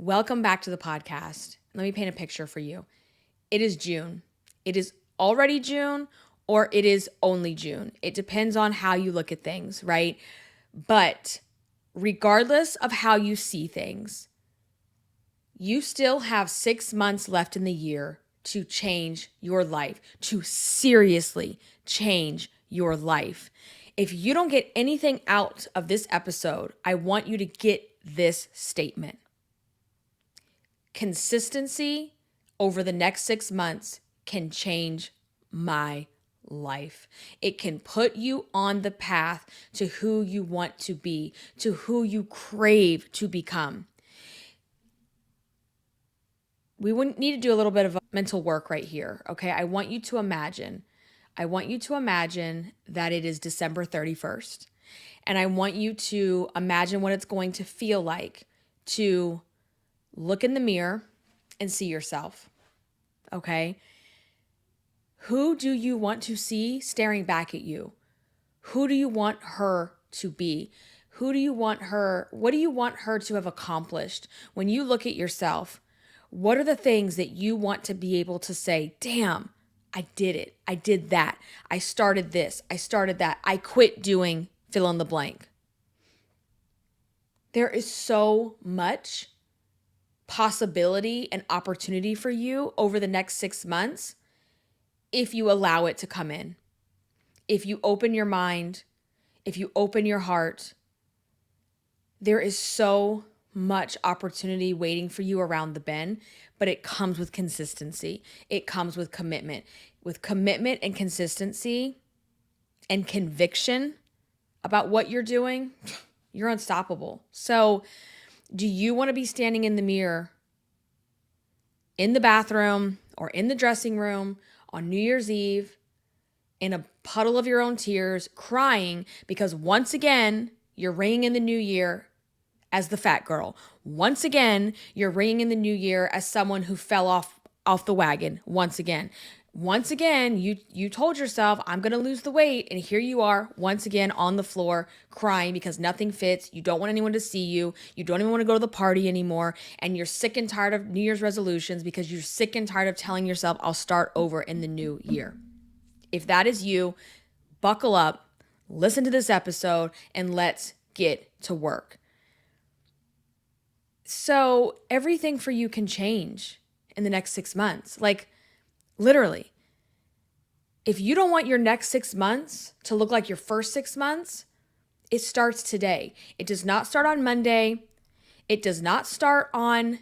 Welcome back to the podcast. Let me paint a picture for you. It is June. It is already June, or it is only June. It depends on how you look at things, right? But regardless of how you see things, you still have 6 months left in the year to change your life, to seriously change your life. If you don't get anything out of this episode, I want you to get this statement. Consistency over the next 6 months can change my life. It can put you on the path to who you want to be, to who you crave to become. We would need to do a little bit of mental work right here, okay? I want you to imagine that it is December 31st. And I want you to imagine what it's going to feel like to look in the mirror and see yourself, okay? Who do you want to see staring back at you? Who do you want her to be? What do you want her to have accomplished? When you look at yourself, what are the things that you want to be able to say, damn, I did it. I did that. I started this. I started that. I quit doing fill in the blank. There is so much possibility and opportunity for you over the next 6 months if you allow it to come in. If you open your mind, if you open your heart, there is so much opportunity waiting for you around the bend, but it comes with consistency. It comes with commitment. With commitment and consistency and conviction about what you're doing, you're unstoppable. So, do you want to be standing in the mirror in the bathroom or in the dressing room on New Year's Eve in a puddle of your own tears, crying because once again, you're ringing in the new year as the fat girl? Once again, you're ringing in the new year as someone who fell off the wagon once again. Once again, you told yourself, I'm going to lose the weight. And here you are once again on the floor crying because nothing fits. You don't want anyone to see you. You don't even want to go to the party anymore. And you're sick and tired of New Year's resolutions because you're sick and tired of telling yourself, I'll start over in the new year. If that is you, buckle up, listen to this episode, and let's get to work. So everything for you can change in the next 6 months. Like, literally, if you don't want your next 6 months to look like your first 6 months, it starts today. It does not start on Monday. It does not start on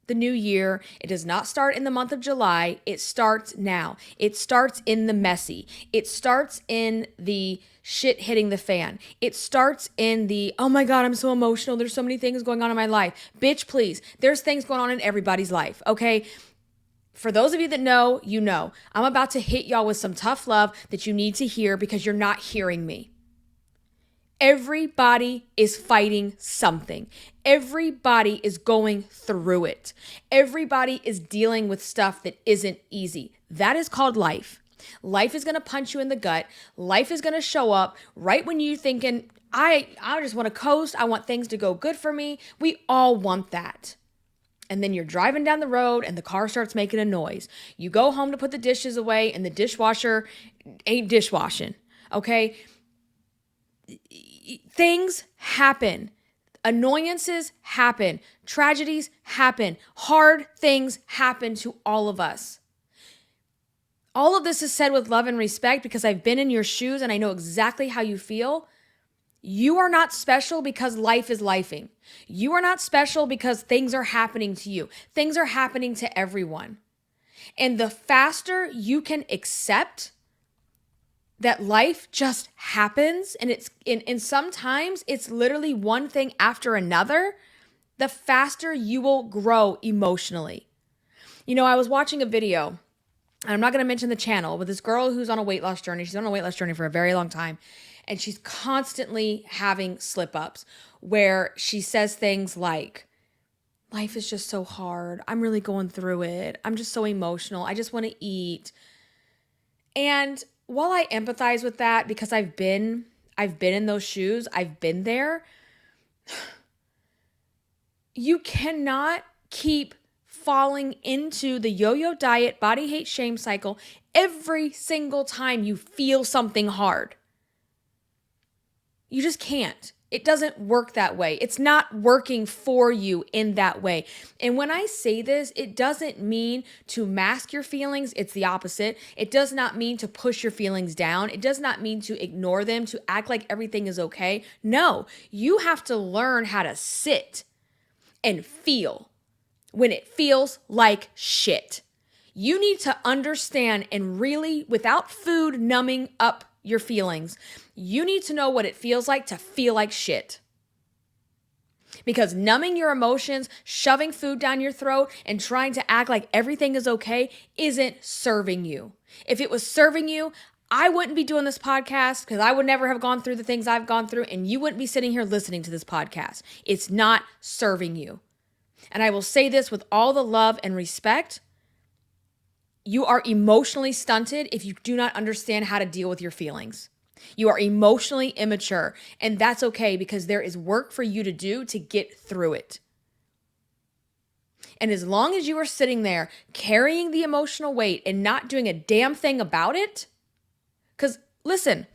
the new year. It does not start in the month of July. It starts now. It starts in the messy. It starts in the shit hitting the fan. It starts in the, oh my God, I'm so emotional. There's so many things going on in my life. Bitch, please. There's things going on in everybody's life, okay? For those of you that know, you know. I'm about to hit y'all with some tough love that you need to hear because you're not hearing me. Everybody is fighting something. Everybody is going through it. Everybody is dealing with stuff that isn't easy. That is called life. Life is going to punch you in the gut. Life is going to show up right when you're thinking, I just want to coast. I want things to go good for me. We all want that. And then you're driving down the road and the car starts making a noise. You go home to put the dishes away and the dishwasher ain't dishwashing, okay? Things happen. Annoyances happen. Tragedies happen. Hard things happen to all of us. All of this is said with love and respect because I've been in your shoes and I know exactly how you feel. You are not special because life is lifing. You are not special because things are happening to you. Things are happening to everyone. And the faster you can accept that life just happens, and sometimes it's literally one thing after another, the faster you will grow emotionally. You know, I was watching a video, and I'm not going to mention the channel, but this girl who's on a weight loss journey, she's on a weight loss journey for a very long time. And she's constantly having slip-ups where she says things like, life is just so hard. I'm really going through it. I'm just so emotional. I just want to eat. And while I empathize with that because I've been in those shoes, I've been there, you cannot keep falling into the yo-yo diet, body hate, shame cycle every single time you feel something hard. You just can't. It doesn't work that way. It's not working for you in that way. And when I say this, it doesn't mean to mask your feelings. It's the opposite. It does not mean to push your feelings down. It does not mean to ignore them, to act like everything is okay. No, you have to learn how to sit and feel when it feels like shit. You need to understand and really, without food numbing up your feelings, you need to know what it feels like to feel like shit. Because numbing your emotions, shoving food down your throat, and trying to act like everything is okay isn't serving you. If it was serving you, I wouldn't be doing this podcast because I would never have gone through the things I've gone through, and you wouldn't be sitting here listening to this podcast. It's not serving you. And I will say this with all the love and respect. You are emotionally stunted if you do not understand how to deal with your feelings. You are emotionally immature, and that's okay because there is work for you to do to get through it. And as long as you are sitting there carrying the emotional weight and not doing a damn thing about it, because listen,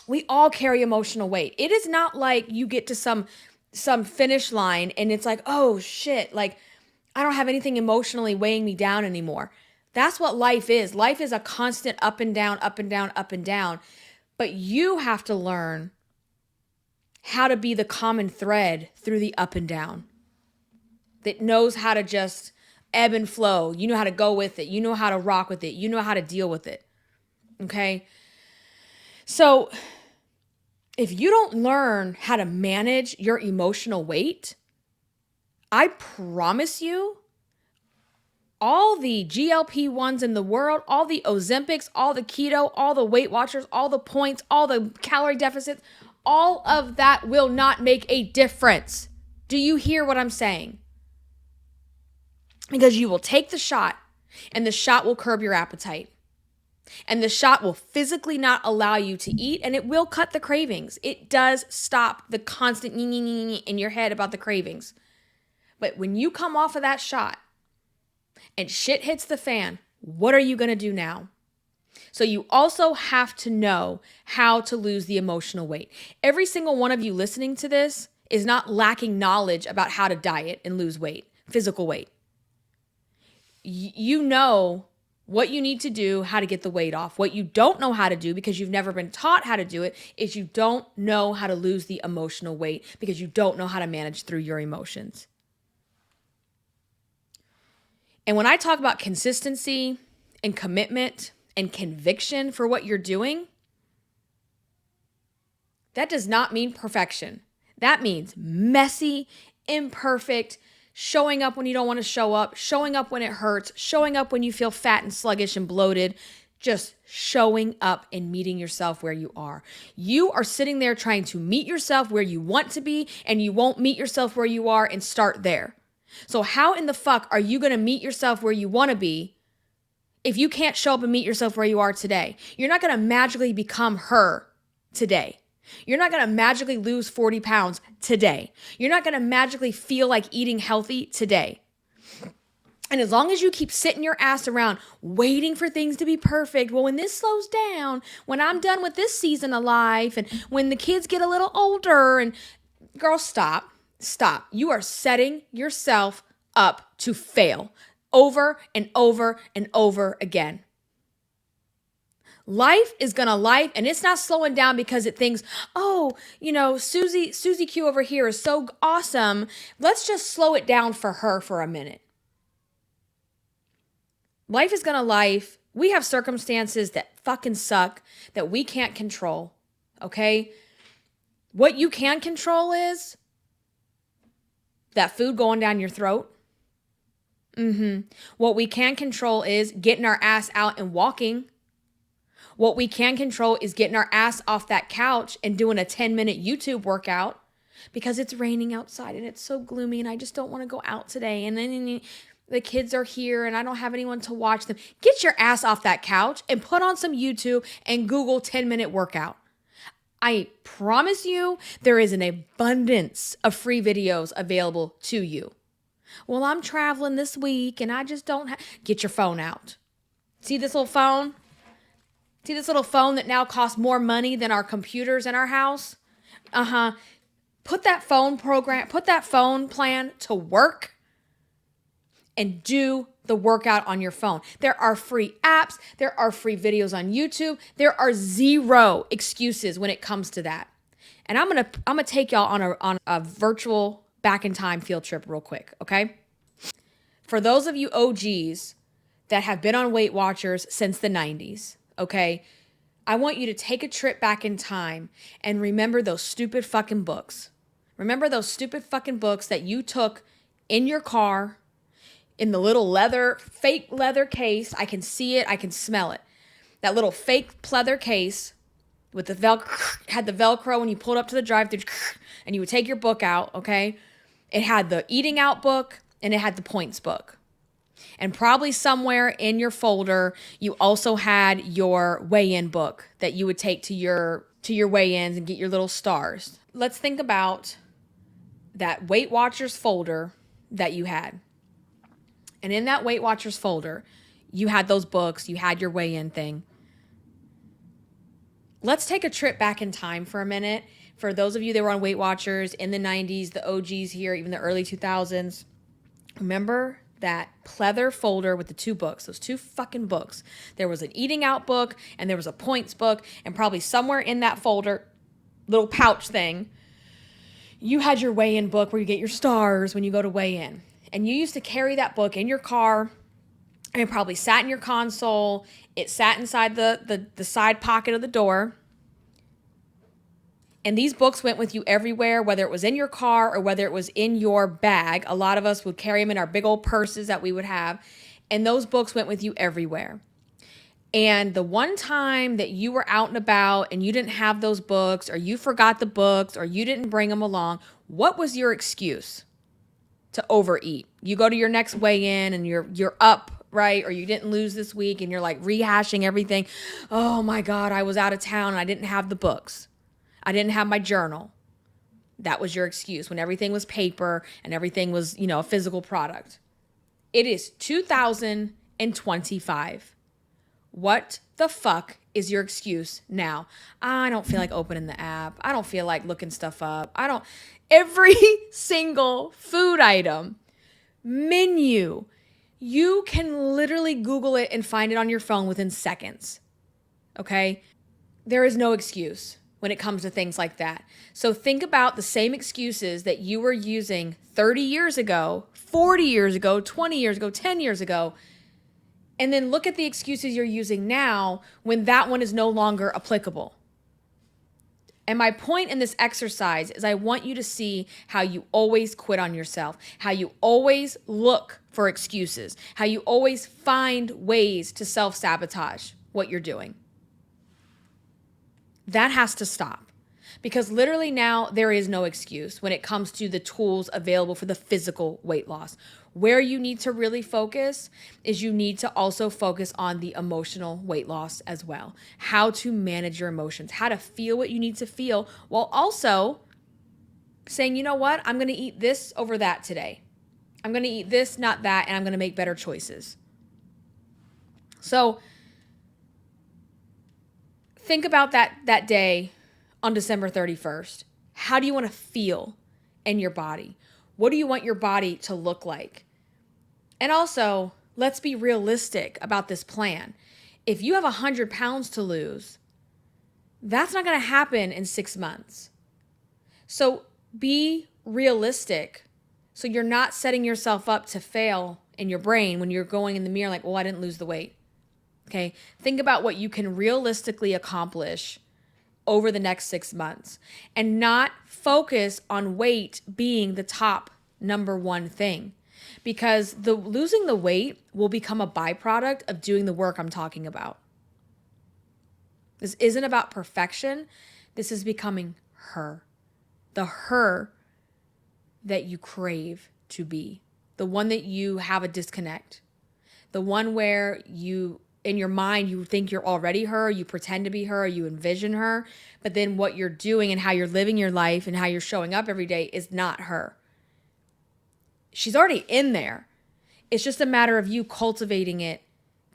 we all carry emotional weight. It is not like you get to some finish line and it's like, oh shit, like I don't have anything emotionally weighing me down anymore. That's what life is. Life is a constant up and down, up and down, up and down. But you have to learn how to be the common thread through the up and down that knows how to just ebb and flow. You know how to go with it. You know how to rock with it. You know how to deal with it. Okay? So if you don't learn how to manage your emotional weight, I promise you, all the GLP-1s in the world, all the Ozempics, all the keto, all the Weight Watchers, all the points, all the calorie deficits, all of that will not make a difference. Do you hear what I'm saying? Because you will take the shot and the shot will curb your appetite. And the shot will physically not allow you to eat, and it will cut the cravings. It does stop the constant in your head about the cravings. But when you come off of that shot, and shit hits the fan, what are you going to do now? So you also have to know how to lose the emotional weight. Every single one of you listening to this is not lacking knowledge about how to diet and lose weight, physical weight. You know what you need to do, how to get the weight off. What you don't know how to do because you've never been taught how to do it is you don't know how to lose the emotional weight because you don't know how to manage through your emotions. And when I talk about consistency and commitment and conviction for what you're doing, that does not mean perfection. That means messy, imperfect, showing up when you don't want to show up, showing up when it hurts, showing up when you feel fat and sluggish and bloated, just showing up and meeting yourself where you are. You are sitting there trying to meet yourself where you want to be, and you won't meet yourself where you are and start there. So how in the fuck are you going to meet yourself where you want to be if you can't show up and meet yourself where you are today? You're not going to magically become her today. You're not going to magically lose 40 pounds today. You're not going to magically feel like eating healthy today. And as long as you keep sitting your ass around waiting for things to be perfect, well, when this slows down, when I'm done with this season of life, and when the kids get a little older, and girl, stop. You are setting yourself up to fail over and over and over again. Life is gonna life, and it's not slowing down because it thinks, oh, Susie Q over here is so awesome. Let's just slow it down for her for a minute. Life is gonna life. We have circumstances that fucking suck that we can't control, okay? What you can control is that food going down your throat. What we can control is getting our ass out and walking. What we can control is getting our ass off that couch and doing a 10-minute YouTube workout because it's raining outside and it's so gloomy and I just don't want to go out today. And then the kids are here and I don't have anyone to watch them. Get your ass off that couch and put on some YouTube and Google 10-minute workout. I promise you there is an abundance of free videos available to you. Well, I'm traveling this week and I just don't have. Get your phone out. See this little phone? See this little phone that now costs more money than our computers in our house? Uh-huh. Put that phone plan to work and do the workout on your phone. There are free apps. There are free videos on YouTube. There are zero excuses when it comes to that. And I'm gonna take y'all on a virtual back in time field trip real quick, okay? For those of you OGs that have been on Weight Watchers since the 90s, okay? I want you to take a trip back in time and remember those stupid fucking books. Remember those stupid fucking books that you took in your car in the little fake leather case. I can see it. I can smell it. That little fake leather case with the had the Velcro when you pulled up to the drive-thru and you would take your book out, okay? It had the eating out book and it had the points book. And probably somewhere in your folder, you also had your weigh-in book that you would take to your weigh-ins and get your little stars. Let's think about that Weight Watchers folder that you had. And in that Weight Watchers folder, you had those books, you had your weigh-in thing. Let's take a trip back in time for a minute. For those of you that were on Weight Watchers in the 90s, the OGs here, even the early 2000s, remember that pleather folder with the two books, those two fucking books. There was an eating out book and there was a points book, and probably somewhere in that folder, little pouch thing, you had your weigh-in book where you get your stars when you go to weigh in. And you used to carry that book in your car, and it probably sat in your console. It sat inside the side pocket of the door. And these books went with you everywhere, whether it was in your car or whether it was in your bag. A lot of us would carry them in our big old purses that we would have. And those books went with you everywhere. And the one time that you were out and about and you didn't have those books, or you forgot the books, or you didn't bring them along, what was your excuse? To overeat. You go to your next weigh-in and you're up, right? Or you didn't lose this week and you're like rehashing everything. Oh my God, I was out of town and I didn't have the books. I didn't have my journal. That was your excuse when everything was paper and everything was, a physical product. It is 2025. What the fuck is your excuse now? I don't feel like opening the app. I don't feel like looking stuff up. Every single food item, menu, you can literally Google it and find it on your phone within seconds. Okay? There is no excuse when it comes to things like that. So think about the same excuses that you were using 30 years ago, 40 years ago, 20 years ago, 10 years ago, and then look at the excuses you're using now when that one is no longer applicable. And my point in this exercise is I want you to see how you always quit on yourself, how you always look for excuses, how you always find ways to self-sabotage what you're doing. That has to stop, because literally now there is no excuse when it comes to the tools available for the physical weight loss. Where you need to really focus is you need to also focus on the emotional weight loss as well. How to manage your emotions, how to feel what you need to feel, while also saying, you know what, I'm going to eat this over that today. I'm going to eat this, not that, and I'm going to make better choices. So think about that day on December 31st. How do you want to feel in your body? What do you want your body to look like? And also, let's be realistic about this plan. If you have 100 pounds to lose, that's not going to happen in 6 months. So be realistic so you're not setting yourself up to fail in your brain when you're going in the mirror like, well, I didn't lose the weight. Okay, think about what you can realistically accomplish over the next 6 months and not focus on weight being the top number one thing, because losing the weight will become a byproduct of doing the work I'm talking about. This isn't about perfection. This is becoming her, the her that you crave to be, the one that you have a disconnect, the one where in your mind, you think you're already her, you pretend to be her, you envision her, but then what you're doing and how you're living your life and how you're showing up every day is not her. She's already in there. It's just a matter of you cultivating it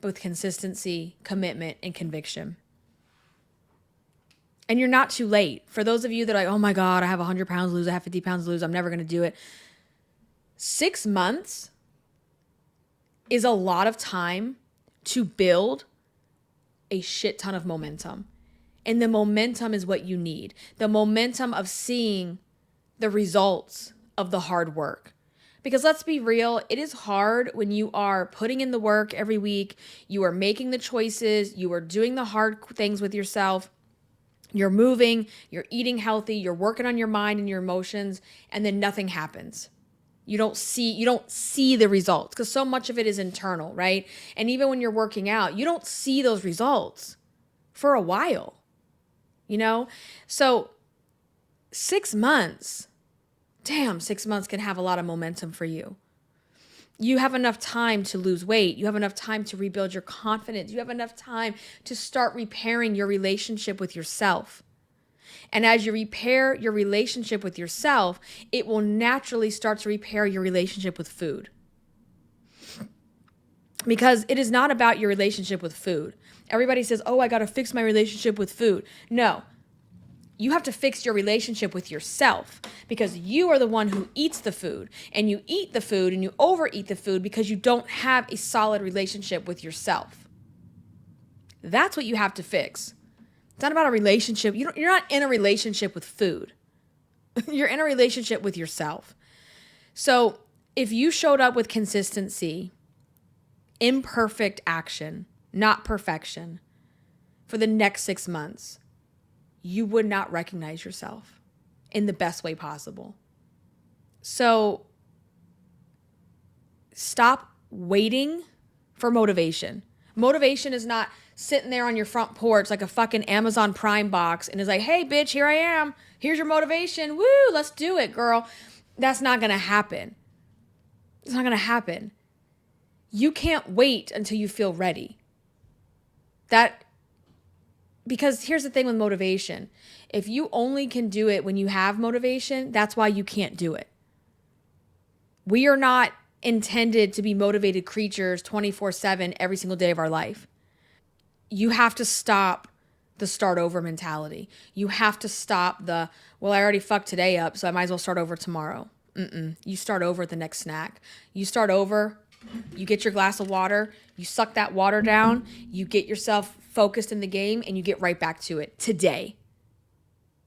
with consistency, commitment, and conviction. And you're not too late. For those of you that are like, oh my God, I have 100 pounds to lose, I have 50 pounds to lose, I'm never going to do it. 6 months is a lot of time to build a shit ton of momentum. And the momentum is what you need. The momentum of seeing the results of the hard work. Because let's be real, it is hard when you are putting in the work every week, you are making the choices, you are doing the hard things with yourself, you're moving, you're eating healthy, you're working on your mind and your emotions, and then nothing happens. You don't see the results because so much of it is internal, right? And even when you're working out, you don't see those results for a while, So 6 months, damn, 6 months can have a lot of momentum for you. You have enough time to lose weight. You have enough time to rebuild your confidence. You have enough time to start repairing your relationship with yourself. And as you repair your relationship with yourself, it will naturally start to repair your relationship with food. Because it is not about your relationship with food. Everybody says, oh, I got to fix my relationship with food. No, you have to fix your relationship with yourself because you are the one who eats the food, and you eat the food and you overeat the food because you don't have a solid relationship with yourself. That's what you have to fix. It's not about a relationship. You're not in a relationship with food. You're in a relationship with yourself. So if you showed up with consistency, imperfect action, not perfection, for the next 6 months, you would not recognize yourself in the best way possible. So stop waiting for motivation. Motivation is not sitting there on your front porch like a fucking Amazon Prime box and is like, hey, bitch, here I am. Here's your motivation. Woo, let's do it, girl. That's not going to happen. It's not going to happen. You can't wait until you feel ready. Because here's the thing with motivation. If you only can do it when you have motivation, that's why you can't do it. We are not intended to be motivated creatures 24/7 every single day of our life. You have to stop the start over mentality. You have to stop the, well, I already fucked today up, so I might as well start over tomorrow. You start over at the next snack. You start over, you get your glass of water, you suck that water down, you get yourself focused in the game, and you get right back to it today.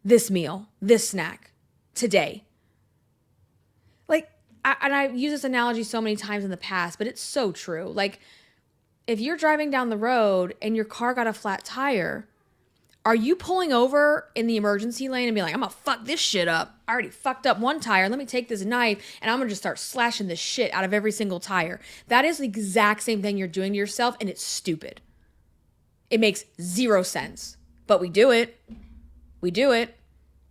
This meal, this snack, today. I've used this analogy so many times in the past, but it's so true. Like, if you're driving down the road and your car got a flat tire, are you pulling over in the emergency lane and being like, I'm gonna fuck this shit up. I already fucked up one tire. Let me take this knife and I'm gonna just start slashing the shit out of every single tire. That is the exact same thing you're doing to yourself, and it's stupid. It makes zero sense, but we do it. We do it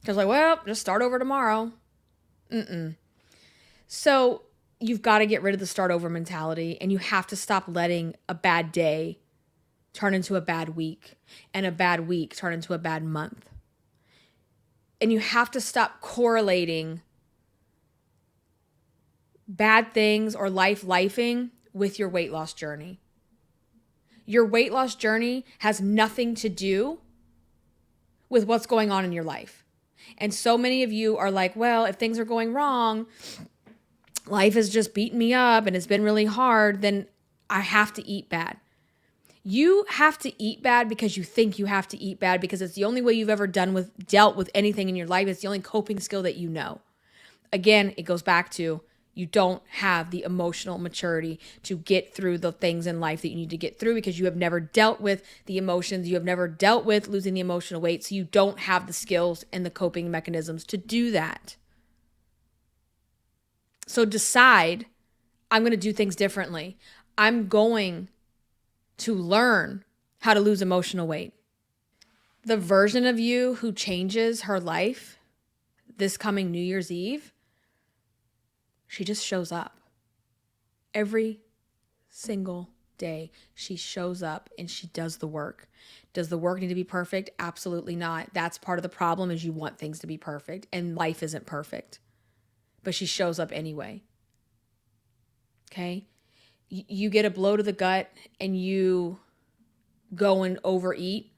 because just start over tomorrow. So you've got to get rid of the start over mentality, and you have to stop letting a bad day turn into a bad week, and a bad week turn into a bad month. And you have to stop correlating bad things or lifing with your weight loss journey. Your weight loss journey has nothing to do with what's going on in your life. And so many of you are like, well, if things are going wrong, life has just beaten me up and it's been really hard, then I have to eat bad. You have to eat bad because you think you have to eat bad because it's the only way you've ever dealt with anything in your life. It's the only coping skill that you know. Again, it goes back to you don't have the emotional maturity to get through the things in life that you need to get through because you have never dealt with the emotions. You have never dealt with losing the emotional weight. So you don't have the skills and the coping mechanisms to do that. So decide, I'm going to do things differently. I'm going to learn how to lose emotional weight. The version of you who changes her life this coming New Year's Eve, she just shows up. Every single day, she shows up and she does the work. Does the work need to be perfect? Absolutely not. That's part of the problem is you want things to be perfect and life isn't perfect. But she shows up anyway. Okay. You get a blow to the gut and you go and overeat.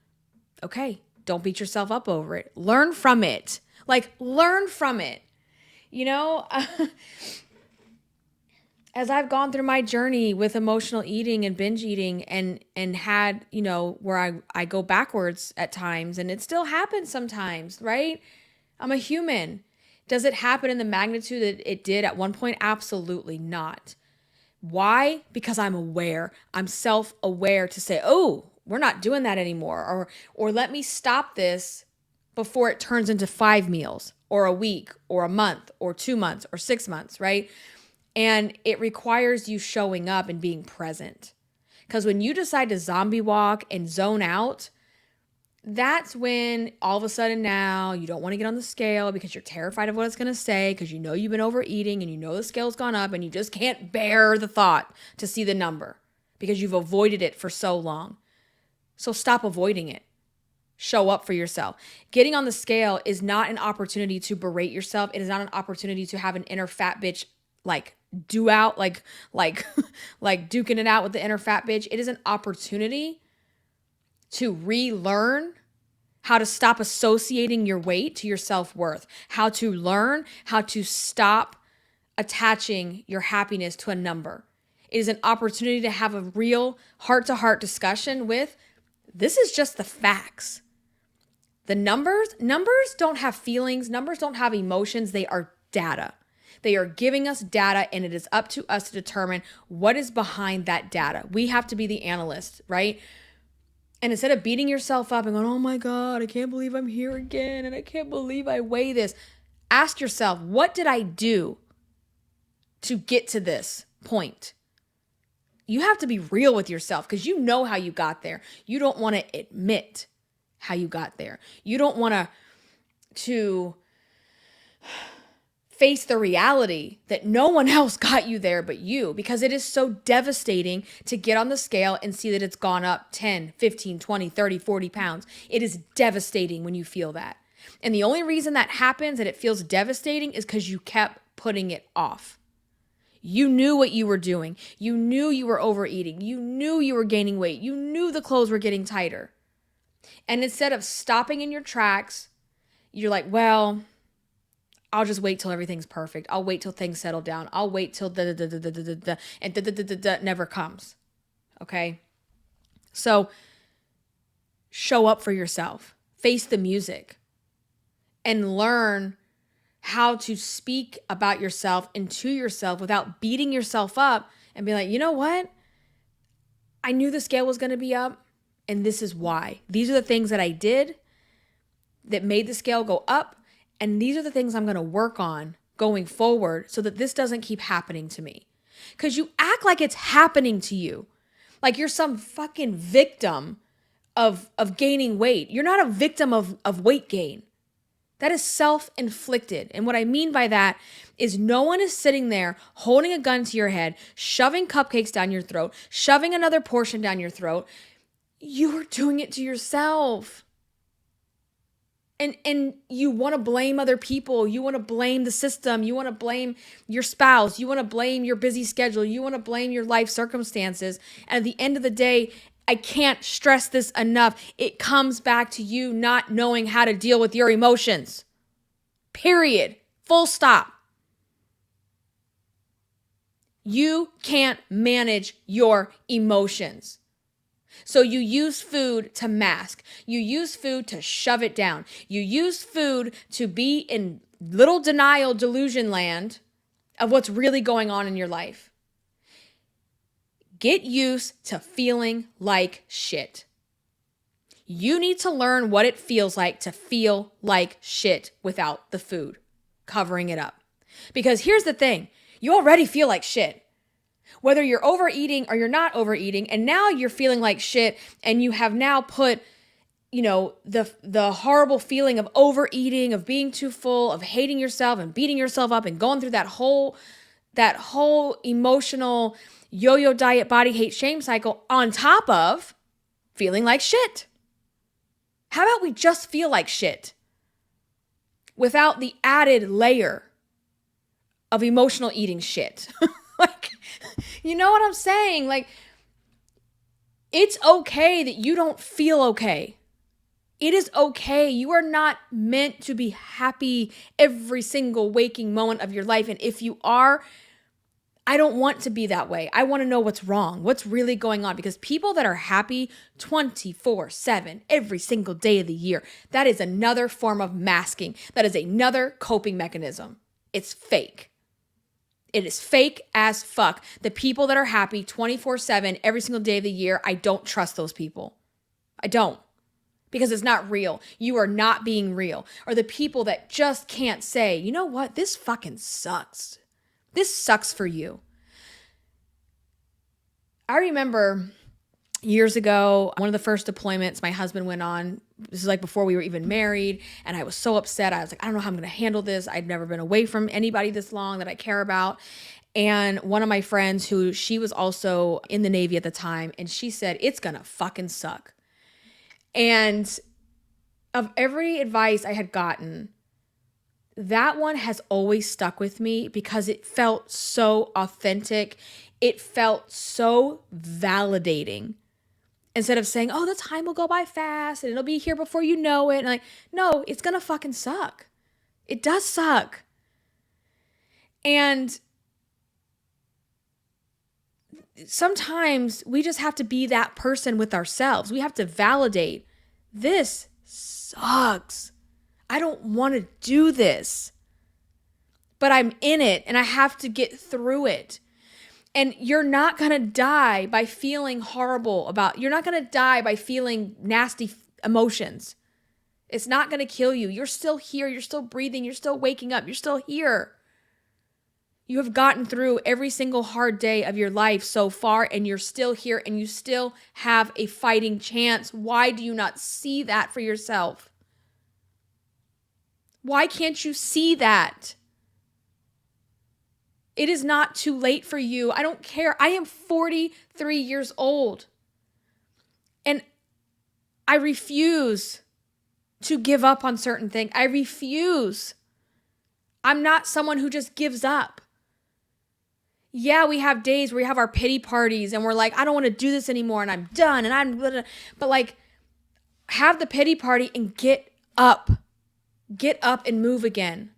Okay. Don't beat yourself up over it. Learn from it. Like, learn from it. You know, as I've gone through my journey with emotional eating and binge eating and had, where I go backwards at times, and it still happens sometimes, right? I'm a human. Does it happen in the magnitude that it did at one point? Absolutely not. Why? Because I'm aware. I'm self-aware to say, oh, we're not doing that anymore. Or let me stop this before it turns into 5 meals or a week or a month or 2 months or 6 months, right? And it requires you showing up and being present. Because when you decide to zombie walk and zone out, that's when all of a sudden now you don't want to get on the scale because you're terrified of what it's going to say, because you know you've been overeating and you know the scale's gone up and you just can't bear the thought to see the number because you've avoided it for so long. So stop avoiding it. Show up for yourself. Getting on the scale is not an opportunity to berate yourself. It is not an opportunity to have an inner fat bitch do out, like duking it out with the inner fat bitch. It is an opportunity to relearn how to stop associating your weight to your self-worth, how to learn how to stop attaching your happiness to a number. It is an opportunity to have a real heart-to-heart discussion with, this is just the facts. The numbers don't have feelings. Numbers don't have emotions. They are data. They are giving us data, and it is up to us to determine what is behind that data. We have to be the analyst, right? And instead of beating yourself up and going, oh my God, I can't believe I'm here again, and I can't believe I weigh this, ask yourself, what did I do to get to this point? You have to be real with yourself because you know how you got there. You don't want to admit how you got there. You don't want to face the reality that no one else got you there but you, because it is so devastating to get on the scale and see that it's gone up 10, 15, 20, 30, 40 pounds. It is devastating when you feel that. And the only reason that happens and it feels devastating is because you kept putting it off. You knew what you were doing. You knew you were overeating. You knew you were gaining weight. You knew the clothes were getting tighter. And instead of stopping in your tracks, you're like, well, I'll just wait till everything's perfect. I'll wait till things settle down. I'll wait till and never comes. Okay? So show up for yourself. Face the music. And learn how to speak about yourself and to yourself without beating yourself up and be like, you know what? I knew the scale was going to be up, and this is why. These are the things that I did that made the scale go up. And these are the things I'm going to work on going forward so that this doesn't keep happening to me. Because you act like it's happening to you. Like you're some fucking victim of gaining weight. You're not a victim of weight gain. That is self-inflicted. And what I mean by that is no one is sitting there holding a gun to your head, shoving cupcakes down your throat, shoving another portion down your throat. You are doing it to yourself. And you want to blame other people. You want to blame the system. You want to blame your spouse. You want to blame your busy schedule. You want to blame your life circumstances. And at the end of the day, I can't stress this enough. It comes back to you not knowing how to deal with your emotions. Period. Full stop. You can't manage your emotions. So you use food to mask. You use food to shove it down. You use food to be in little denial delusion land of what's really going on in your life. Get used to feeling like shit. You need to learn what it feels like to feel like shit without the food covering it up. Because here's the thing, you already feel like shit. Whether you're overeating or you're not overeating, and now you're feeling like shit, and you have now put, the horrible feeling of overeating, of being too full, of hating yourself and beating yourself up and going through that whole emotional yo-yo diet, body hate, shame cycle on top of feeling like shit. How about we just feel like shit without the added layer of emotional eating shit? Like, you know what I'm saying? Like, it's okay that you don't feel okay. It is okay. You are not meant to be happy every single waking moment of your life. And if you are, I don't want to be that way. I want to know what's wrong, what's really going on. Because people that are happy 24/7, every single day of the year, that is another form of masking. That is another coping mechanism. It's fake. It is fake as fuck. The people that are happy 24/7, every single day of the year, I don't trust those people. I don't. Because it's not real. You are not being real. Or the people that just can't say, you know what, this fucking sucks. This sucks for you. I remember years ago, one of the first deployments my husband went on, this is like before we were even married, and I was so upset. I was like, I don't know how I'm going to handle this. I'd never been away from anybody this long that I care about. And one of my friends who, she was also in the Navy at the time, and she said, it's going to fucking suck. And of every advice I had gotten, that one has always stuck with me because it felt so authentic. It felt so validating. Instead of saying, oh, the time will go by fast and it'll be here before you know it. And like, no, it's going to fucking suck. It does suck. And sometimes we just have to be that person with ourselves. We have to validate, this sucks. I don't want to do this, but I'm in it and I have to get through it. And you're not going to die by feeling horrible you're not going to die by feeling nasty emotions. It's not going to kill you. You're still here. You're still breathing. You're still waking up. You're still here. You have gotten through every single hard day of your life so far, and you're still here and you still have a fighting chance. Why do you not see that for yourself? Why can't you see that? It is not too late for you. I don't care. I am 43 years old. And I refuse to give up on certain things. I refuse. I'm not someone who just gives up. Yeah, we have days where we have our pity parties and we're like, I don't want to do this anymore and I'm done and I'm blah, blah. But like, have the pity party and get up. Get up and move again.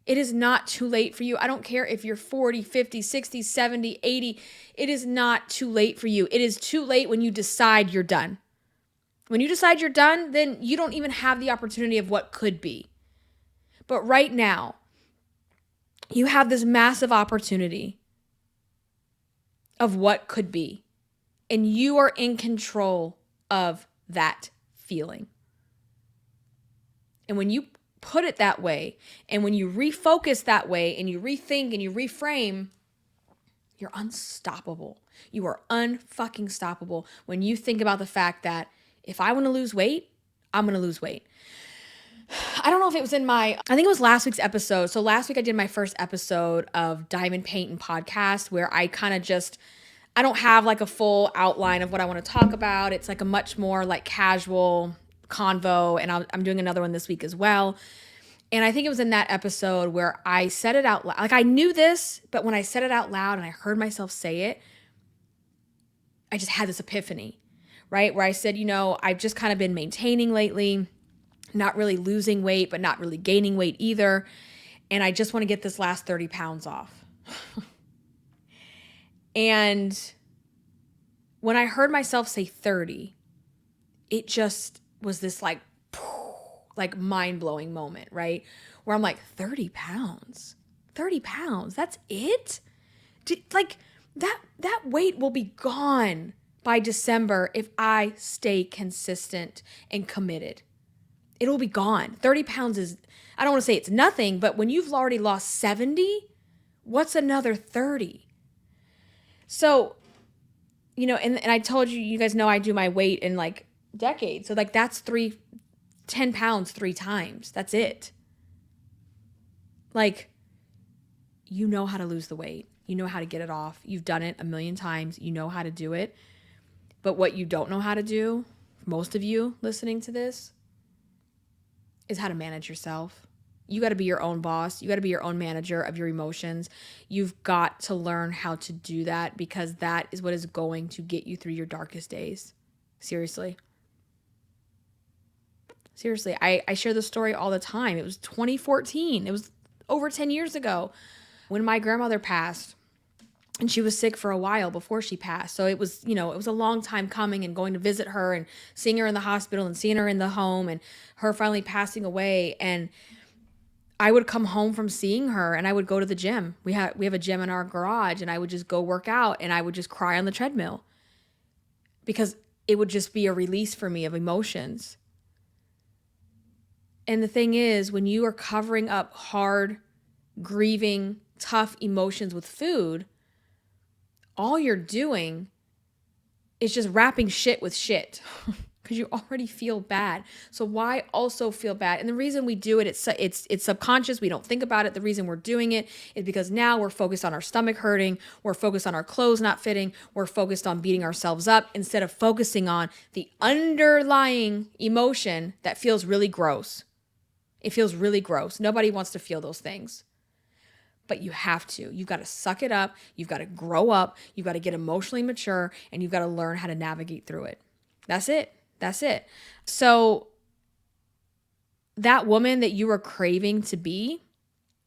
It is not too late for you. I don't care if you're 40, 50, 60, 70, 80. It is not too late for you. It is too late when you decide you're done. When you decide you're done, then you don't even have the opportunity of what could be. But right now, you have this massive opportunity of what could be. And you are in control of that feeling. And when you put it that way, and when you refocus that way, and you rethink and you reframe, you're unstoppable. You are unfucking stoppable when you think about the fact that if I want to lose weight, I'm going to lose weight. I don't know if it was I think it was last week's episode. So last week I did my first episode of Diamond Paint and Podcast, where I kind of I don't have like a full outline of what I want to talk about. It's like a much more like casual convo, and I'm doing another one this week as well. And I think it was in that episode where I said it out loud. Like I knew this, but when I said it out loud and I heard myself say it, I just had this epiphany, right? Where I said, I've just kind of been maintaining lately, not really losing weight, but not really gaining weight either. And I just want to get this last 30 pounds off. And when I heard myself say 30, it just was this like mind-blowing moment, right? Where I'm like, 30 pounds, that's it? That weight will be gone by December if I stay consistent and committed. It'll be gone. 30 pounds is, I don't want to say it's nothing, but when you've already lost 70, what's another 30? So, and I told you guys know I do my weight in like decades. So like that's 10 pounds 3 times. That's it. Like, you know how to lose the weight. You know how to get it off. You've done it a million times. You know how to do it. But what you don't know how to do, most of you listening to this, is how to manage yourself. You got to be your own boss. You got to be your own manager of your emotions. You've got to learn how to do that, because that is what is going to get you through your darkest days. Seriously. Seriously. I share this story all the time. It was 2014. It was over 10 years ago when my grandmother passed. And she was sick for a while before she passed. So it was, it was a long time coming, and going to visit her and seeing her in the hospital and seeing her in the home and her finally passing away. And I would come home from seeing her and I would go to the gym. We have a gym in our garage, and I would just go work out and I would just cry on the treadmill, because it would just be a release for me of emotions. And the thing is, when you are covering up hard, grieving, tough emotions with food, all you're doing is just wrapping shit with shit, because you already feel bad. So why also feel bad? And the reason we do it, it's subconscious. We don't think about it. The reason we're doing it is because now we're focused on our stomach hurting. We're focused on our clothes not fitting. We're focused on beating ourselves up, instead of focusing on the underlying emotion that feels really gross. It feels really gross. Nobody wants to feel those things. But you have to. You've got to suck it up. You've got to grow up. You've got to get emotionally mature, and you've got to learn how to navigate through it. That's it. That's it. So that woman that you were craving to be,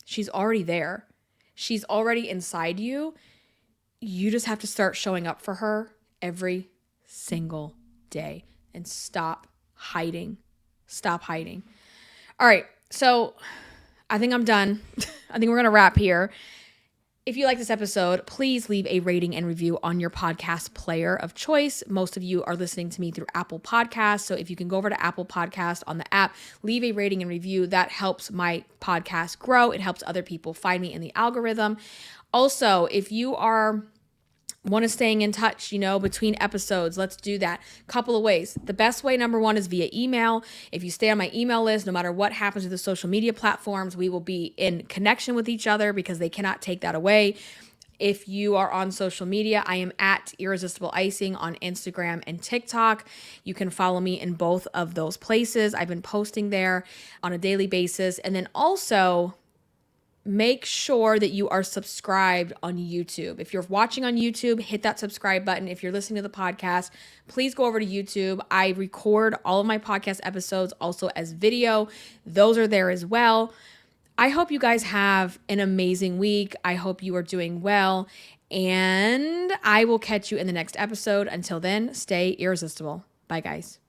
she's already there. She's already inside you. You just have to start showing up for her every single day and stop hiding. Stop hiding. All right. So I think I'm done. I think we're going to wrap here. If you like this episode, please leave a rating and review on your podcast player of choice. Most of you are listening to me through Apple Podcasts. So if you can go over to Apple Podcasts on the app, leave a rating and review. That helps my podcast grow. It helps other people find me in the algorithm. Also, if you want to staying in touch, between episodes, let's do that. Couple of ways. The best way, number one, is via email. If you stay on my email list, no matter what happens with the social media platforms, we will be in connection with each other, because they cannot take that away. If you are on social media, I am at Irresistible Icing on Instagram and TikTok. You can follow me in both of those places. I've been posting there on a daily basis. And then also, make sure that you are subscribed on YouTube. If you're watching on YouTube, hit that subscribe button. If you're listening to the podcast, please go over to YouTube. I record all of my podcast episodes also as video. Those are there as well. I hope you guys have an amazing week. I hope you are doing well, and I will catch you in the next episode. Until then, stay irresistible. Bye, guys.